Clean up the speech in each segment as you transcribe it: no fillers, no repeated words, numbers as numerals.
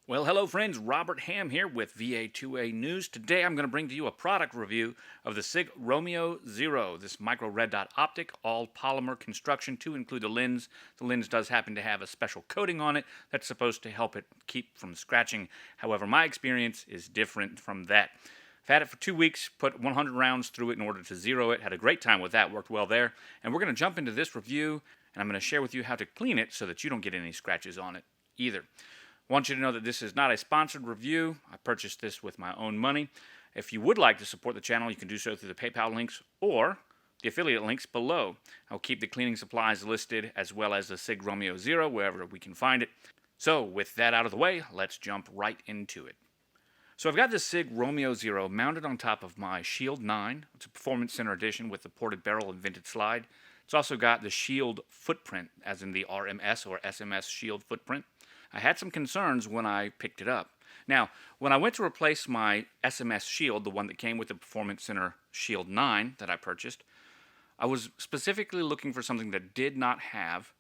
Well, hello friends, Robert Ham here with VA2A News. Today I'm going to bring to you a product review of the Sig Romeo Zero, this micro red dot optic, all polymer construction to include the lens. The lens does happen to have a special coating on it that's supposed to help it keep from scratching. However, my experience is different from that. I've had it for 2 weeks, put 100 rounds through it in order to zero it, had a great time with that, worked well there. And we're going to jump into this review, and I'm going to share with you how to clean it so that you don't get any scratches on it either. I want you to know that this is not a sponsored review. I purchased this with my own money. If you would like to support the channel, you can do so through the PayPal links or the affiliate links below. I'll keep the cleaning supplies listed as well as the Sig Romeo Zero wherever we can find it. So with that out of the way, let's jump right into it. So I've got the Sig Romeo Zero mounted on top of my Shield 9. It's a Performance Center edition with the ported barrel and vented slide. It's also got the Shield footprint, as in the RMS or SMS Shield footprint. I had some concerns when I picked it up. Now, when I went to replace my SMS Shield, the one that came with the Performance Center Shield 9 that I purchased, I was specifically looking for something that did not have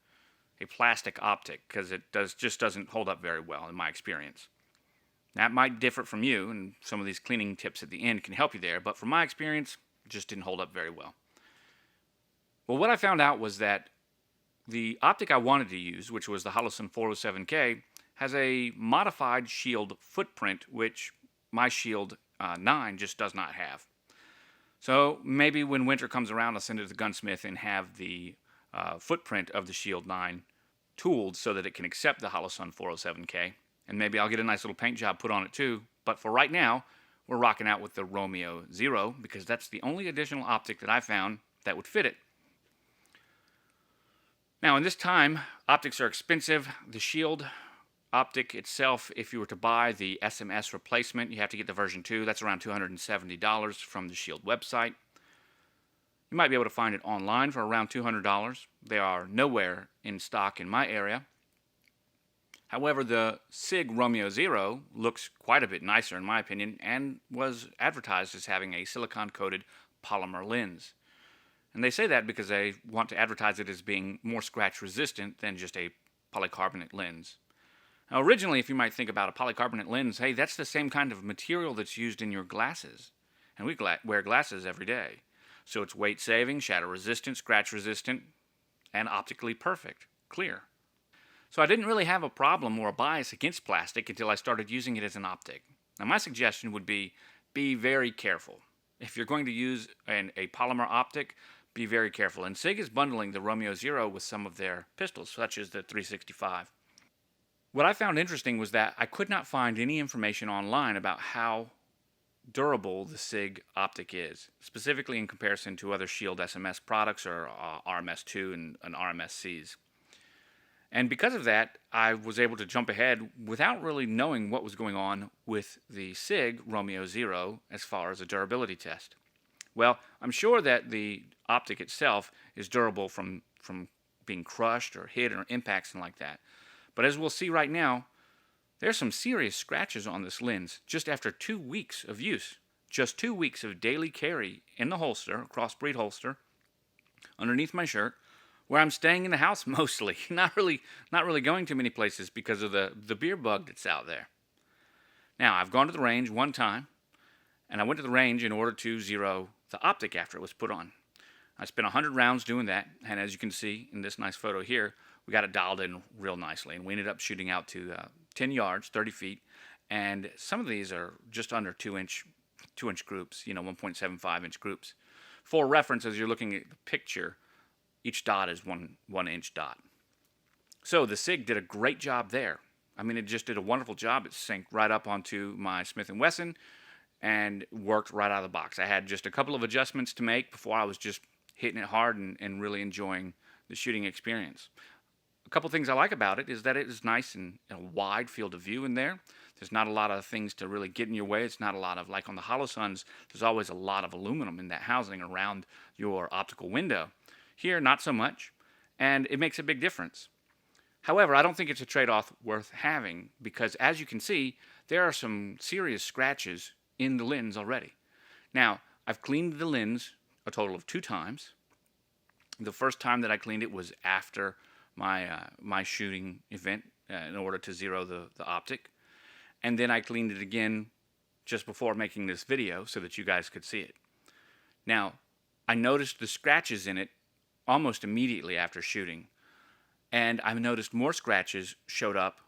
a plastic optic because it just doesn't hold up very well in my experience. That might differ from you, and some of these cleaning tips at the end can help you there, but from my experience, it just didn't hold up very well. Well, what I found out was that the optic I wanted to use, which was the Holosun 407K, has a modified Shield footprint, which my Shield 9 just does not have. So maybe when winter comes around, I'll send it to the gunsmith and have the footprint of the Shield 9 tooled so that it can accept the Holosun 407K. And maybe I'll get a nice little paint job put on it too. But for right now, we're rocking out with the Romeo Zero because that's the only additional optic that I found that would fit it. Now, in this time, optics are expensive. The Shield optic itself, if you were to buy the SMS replacement, you have to get the version 2. That's around $270 from the Shield website. You might be able to find it online for around $200. They are nowhere in stock in my area. However, the Sig Romeo Zero looks quite a bit nicer in my opinion and was advertised as having a silicone-coated polymer lens. And they say that because they want to advertise it as being more scratch resistant than just a polycarbonate lens. Now, originally, if you might think about a polycarbonate lens, hey, that's the same kind of material that's used in your glasses. And we wear glasses every day. So it's weight saving, shadow resistant, scratch resistant, and optically perfect, clear. So I didn't really have a problem or a bias against plastic until I started using it as an optic. Now, my suggestion would be very careful. If you're going to use a polymer optic, be very careful. And Sig is bundling the Romeo Zero with some of their pistols, such as the 365. What I found interesting was that I could not find any information online about how durable the Sig optic is, specifically in comparison to other Shield SMS products or RMS2 and RMSCs. And because of that, I was able to jump ahead without really knowing what was going on with the Sig Romeo Zero as far as a durability test. Well, I'm sure that the optic itself is durable from being crushed or hit or impacts and like that. But as we'll see right now, there's some serious scratches on this lens just after 2 weeks of use. Just 2 weeks of daily carry in the holster, a crossbreed holster, underneath my shirt, where I'm staying in the house mostly. Not really going to many places because of the beer bug that's out there. Now, I've gone to the range one time, and I went to the range in order to zero the optic after it was put on. I spent 100 rounds doing that, and as you can see in this nice photo here, we got it dialed in real nicely, and we ended up shooting out to 10 yards, 30 feet, and some of these are just under 2-inch groups, 1.75-inch groups. For reference, as you're looking at the picture, each dot is one inch dot. So the Sig did a great job there. I mean, it just did a wonderful job. It synced right up onto my Smith & Wesson and worked right out of the box. I had just a couple of adjustments to make before I was just hitting it hard and really enjoying the shooting experience. A couple things I like about it is that it is nice and a wide field of view in there. There's not a lot of things to really get in your way. It's not a lot of, like on the Holosuns, there's always a lot of aluminum in that housing around your optical window. Here, not so much, and it makes a big difference. However, I don't think it's a trade-off worth having because, as you can see, there are some serious scratches in the lens already. Now, I've cleaned the lens a total of 2 times. The first time that I cleaned it was after my shooting event in order to zero the optic. and then I cleaned it again just before making this video so that you guys could see it. Now, I noticed the scratches in it almost immediately after shooting, and I've noticed more scratches showed up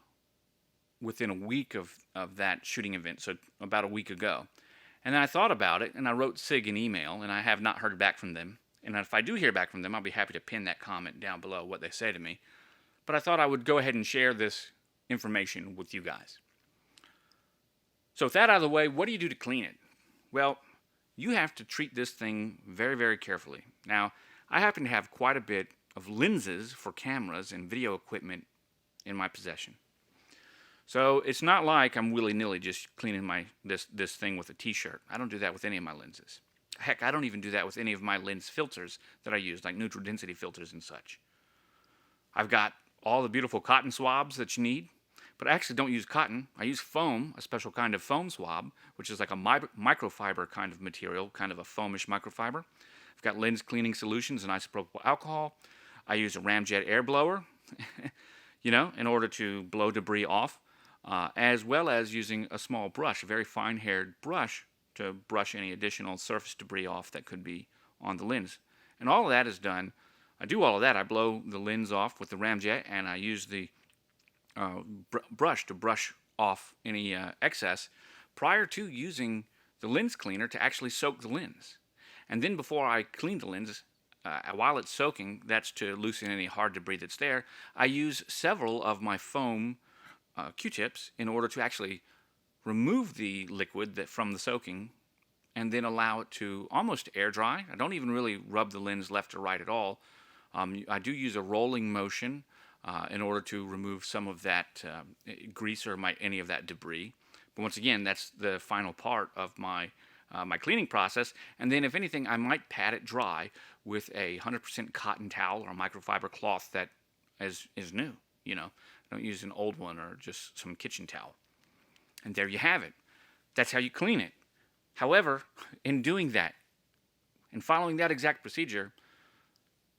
within a week of that shooting event, so about a week ago. And then I thought about it, and I wrote Sig an email, and I have not heard back from them. And if I do hear back from them, I'll be happy to pin that comment down below, what they say to me. But I thought I would go ahead and share this information with you guys. So with that out of the way, what do you do to clean it? Well, you have to treat this thing very, very carefully. Now, I happen to have quite a bit of lenses for cameras and video equipment in my possession. So it's not like I'm willy-nilly just cleaning this thing with a t-shirt. I don't do that with any of my lenses. Heck, I don't even do that with any of my lens filters that I use, like neutral density filters and such. I've got all the beautiful cotton swabs that you need, but I actually don't use cotton. I use foam, a special kind of foam swab, which is like a microfiber kind of material, kind of a foamish microfiber. I've got lens cleaning solutions and isopropyl alcohol. I use a ramjet air blower, in order to blow debris off, as well as using a small brush, a very fine-haired brush, to brush any additional surface debris off that could be on the lens. And all of that is done. I do all of that. I blow the lens off with the ramjet, and I use the brush to brush off any excess prior to using the lens cleaner to actually soak the lens. And then before I clean the lens, while it's soaking, that's to loosen any hard debris that's there, I use several of my foam Q-tips in order to actually remove the liquid from the soaking and then allow it to almost air dry. I don't even really rub the lens left or right at all. I do use a rolling motion in order to remove some of that grease or any of that debris. But once again, that's the final part of my cleaning process. And then if anything, I might pat it dry with a 100% cotton towel or microfiber cloth that is new. I don't use an old one or just some kitchen towel. And there you have it. That's how you clean it. However, in doing that and following that exact procedure,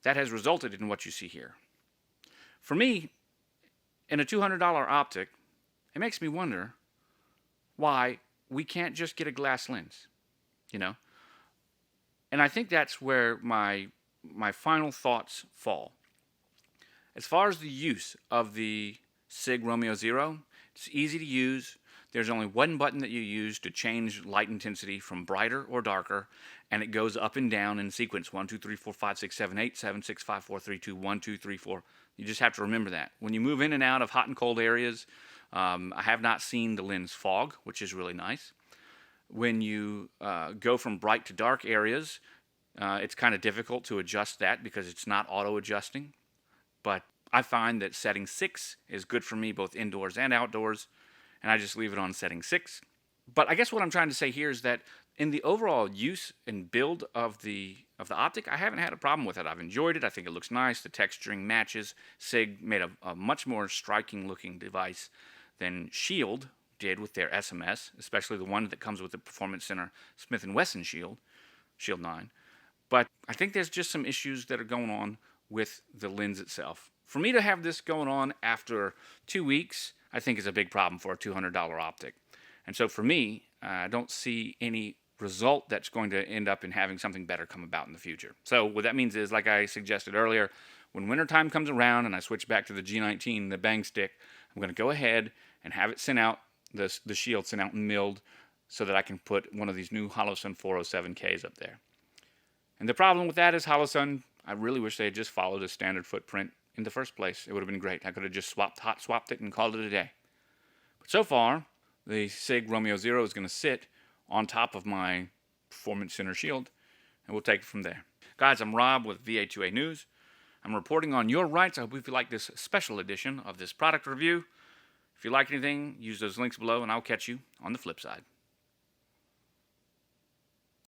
that has resulted in what you see here. For me, in a $200 optic, it makes me wonder why we can't just get a glass lens, And I think that's where my final thoughts fall. As far as the use of the Sig Romeo Zero, it's easy to use. There's only one button that you use to change light intensity from brighter or darker, and it goes up and down in sequence 1, 2, 3, 4, 5, 6, 7, 8, 7, 6, 5, 4, 3, 2, 1, 2, 3, 4. You just have to remember that. When you move in and out of hot and cold areas, I have not seen the lens fog, which is really nice. When you go from bright to dark areas, it's kind of difficult to adjust that because it's not auto-adjusting. But I find that setting 6 is good for me both indoors and outdoors, and I just leave it on setting 6. But I guess what I'm trying to say here is that in the overall use and build of the optic, I haven't had a problem with it. I've enjoyed it. I think it looks nice. The texturing matches. Sig made a much more striking looking device than Shield did with their SMS, especially the one that comes with the Performance Center Smith & Wesson Shield 9. But I think there's just some issues that are going on with the lens itself. For me to have this going on after 2 weeks, I think is a big problem for a $200 optic. And so for me, I don't see any result that's going to end up in having something better come about in the future. So what that means is, like I suggested earlier, when wintertime comes around and I switch back to the G19, the bang stick, I'm going to go ahead and have it sent out, the Shield sent out and milled, so that I can put one of these new Holosun 407Ks up there. And the problem with that is Holosun, I really wish they had just followed a standard footprint in the first place. It would have been great. I could have just hot swapped it and called it a day. But so far, the Sig Romeo Zero is going to sit on top of my Performance Center Shield, and we'll take it from there. Guys, I'm Rob with VA2A News. I'm reporting on your rights. I hope you like this special edition of this product review. If you like anything, use those links below, and I'll catch you on the flip side.